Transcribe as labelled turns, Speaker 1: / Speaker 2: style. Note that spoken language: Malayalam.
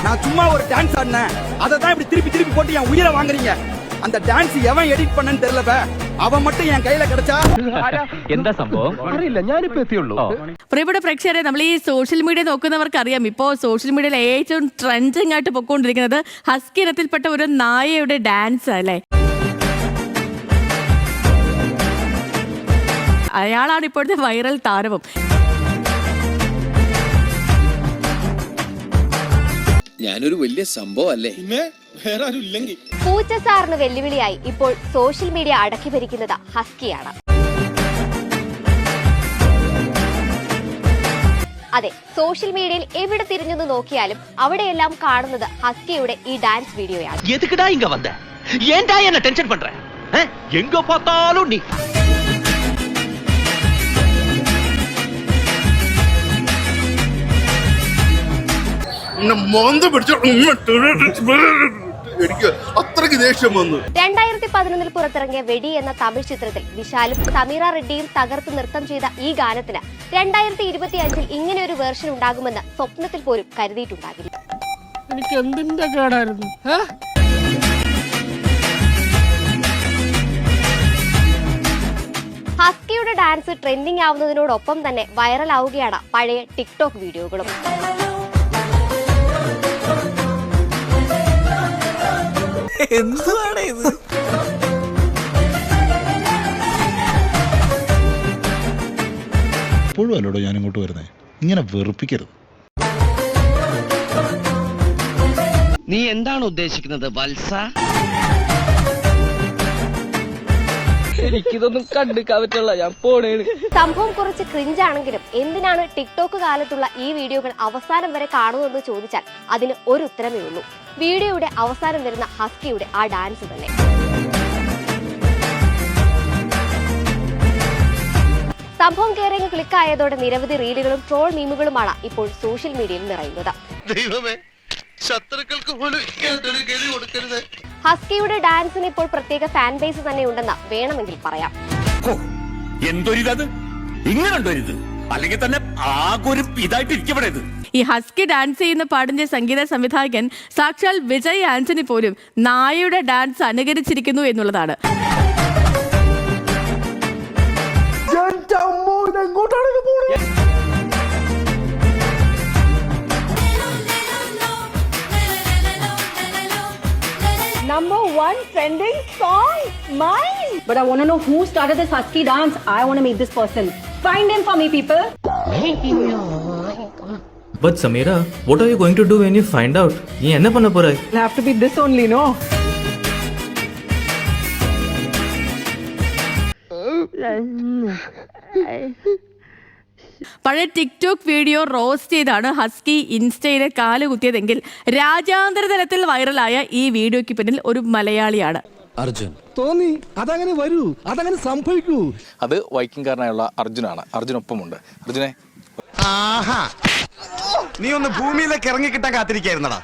Speaker 1: நான் சும்மா ஒரு டான்ஸ் ஆடினேன், அதை தான் இப்படி திருப்பி திருப்பி போட்டு என் உயிரை வாங்குறீங்க. அந்த டான்ஸ் எவன் எடிட் பண்ணன்னு தெரியல, അവൻ மட்டும் എൻ കയ്യിലെ കിടച്ചാ
Speaker 2: എന്താ സംഭവം അറിയില്ല, ഞാനിപ്പോ എത്തിയുള്ളൂ.
Speaker 3: പ്രിയപ്പെട്ട പ്രേക്ഷകരെ, നമ്മൾ ഈ സോഷ്യൽ മീഡിയ നോക്കുന്നവർക്ക് അറിയാം, ഇപ്പോൾ സോഷ്യൽ മീഡിയയിൽ ഏറ്റവും ട്രെൻഡിങ് ആയിട്ട് പൊക്കോണ്ടിരിക്കുന്നത് ഹസ്കി ഇനത്തിൽപ്പെട്ട ഒരു നായയുടെ ഡാൻസ് അല്ലേ. അയാളാണ് ഇപ്പോഴത്തെ വൈറൽ താരവും.
Speaker 4: ഞാനൊരു വലിയ സംഭവം അല്ലേ.
Speaker 5: പൂച്ച സാറിന് വെല്ലുവിളിയായി ഇപ്പോൾ സോഷ്യൽ മീഡിയ അടക്കി ഭരിക്കുന്നത് ഹസ്കിയാണ്. അതെ, സോഷ്യൽ മീഡിയയിൽ എവിടെ തിരിഞ്ഞു നോക്കിയാലും അവിടെയെല്ലാം കാണുന്നത് ഹസ്കിയുടെ ഈ ഡാൻസ് വീഡിയോയാണ്.
Speaker 6: എനിക്ക് അത്രയ്ക്ക് ദേഷ്യം വന്നു.
Speaker 5: 2011 പുറത്തിറങ്ങിയ വെടി എന്ന തമിഴ് ചിത്രത്തിൽ വിശാലും സമീറ റെഡ്ഡിയും തകർത്ത് നൃത്തം ചെയ്ത ഈ ഗാനത്തിന് 2025 ഇങ്ങനെ ഒരു വേർഷൻ ഉണ്ടാകുമെന്ന് സ്വപ്നത്തിൽ പോലും കരുതിയിട്ടുണ്ടാകില്ല.
Speaker 7: എനിക്ക് എന്തിന്റെ കേടായിരുന്നു.
Speaker 5: ഹസ്കിയുടെ ഡാൻസ് ട്രെൻഡിംഗ് ആവുന്നതിനോടൊപ്പം തന്നെ വൈറലാവുകയാണ് പഴയ ടിക്ടോക്ക് വീഡിയോകളും.
Speaker 4: എന്താണ് ഇത്?
Speaker 8: എപ്പോഴും അല്ലോടോ ഞാൻ ഇങ്ങോട്ട് വരുന്നേ, ഇങ്ങനെ വെറുപ്പിക്കരുത്.
Speaker 2: നീ എന്താണ് ഉദ്ദേശിക്കുന്നത് വത്സ? എനിക്കിതൊന്നും കണ്ടിക്കാൻ പറ്റുള്ള, ഞാൻ പോണേണ്.
Speaker 5: സംഭവം കുറച്ച് ക്രിഞ്ചാണെങ്കിലും എന്തിനാണ് ടിക്ടോക്ക് കാലത്തുള്ള ഈ വീഡിയോകൾ അവസാനം വരെ കാണുമെന്ന് ചോദിച്ചാൽ അതിന് ഒരു ഉത്തരമേ ഉള്ളൂ. വീഡിയോയുടെ അവസാനം വരുന്ന ഹസ്കിയുടെ ആ ഡാൻസ് തന്നെ. സംഭവം കയറിയങ്ങ് ക്ലിക്കായതോടെ നിരവധി റീലുകളും ട്രോൾ മീമുകളുമാണ് ഇപ്പോൾ സോഷ്യൽ മീഡിയയിൽ നിറയുന്നത്. ഹസ്കിയുടെ ഡാൻസിന് ഇപ്പോൾ പ്രത്യേക ഫാൻ ബേസ് തന്നെ ഉണ്ടെന്ന് വേണമെങ്കിൽ പറയാം.
Speaker 1: അല്ലെങ്കിൽ തന്നെ ആകൊരു ഇതായിട്ട് ഇരിക്കപ്പെടരുത്.
Speaker 3: ഈ ഹസ്കി ഡാൻസ് ചെയ്യുന്ന പാടിന്റെ സംഗീത സംവിധായകൻ സാക്ഷാൽ വിജയ് ആന്റണി പോലും നായയുടെ ഡാൻസ് അനുകരിച്ചിരിക്കുന്നു എന്നുള്ളതാണ്.
Speaker 9: Number 1 trending song, mine. But I want to know who started this husky dance. I want to meet this person. Find him for me, people.
Speaker 10: But Samira, what are you going to do when you find out? You enna panna porai?
Speaker 9: It'll have to be this only, no?
Speaker 3: പഴയ ടിക്ടോക്ക് വീഡിയോ റോസ്റ്റ് ചെയ്താണ് ഹസ്കി ഇൻസ്റ്റയിലെ കാലുകുത്തിയതെങ്കിൽ രാജ്യാന്തര തലത്തിൽ വൈറലായ ഈ വീഡിയോയ്ക്ക് പിന്നിൽ ഒരു മലയാളിയാണ്.
Speaker 4: അർജുൻ
Speaker 7: തോന്നി അതങ്ങനെ വരൂ, അതങ്ങനെ സംഭവിക്കൂ.
Speaker 11: അത് വൈക്കിംഗുകാരനായുള്ള അർജുനാണ്. അർജുനൊപ്പമുണ്ട്. അർജുനെ,
Speaker 1: നീ ഒന്ന് ഭൂമിയിലേക്ക് ഇറങ്ങി കിട്ടാൻ കാത്തിരിക്കായിരുന്നടാ.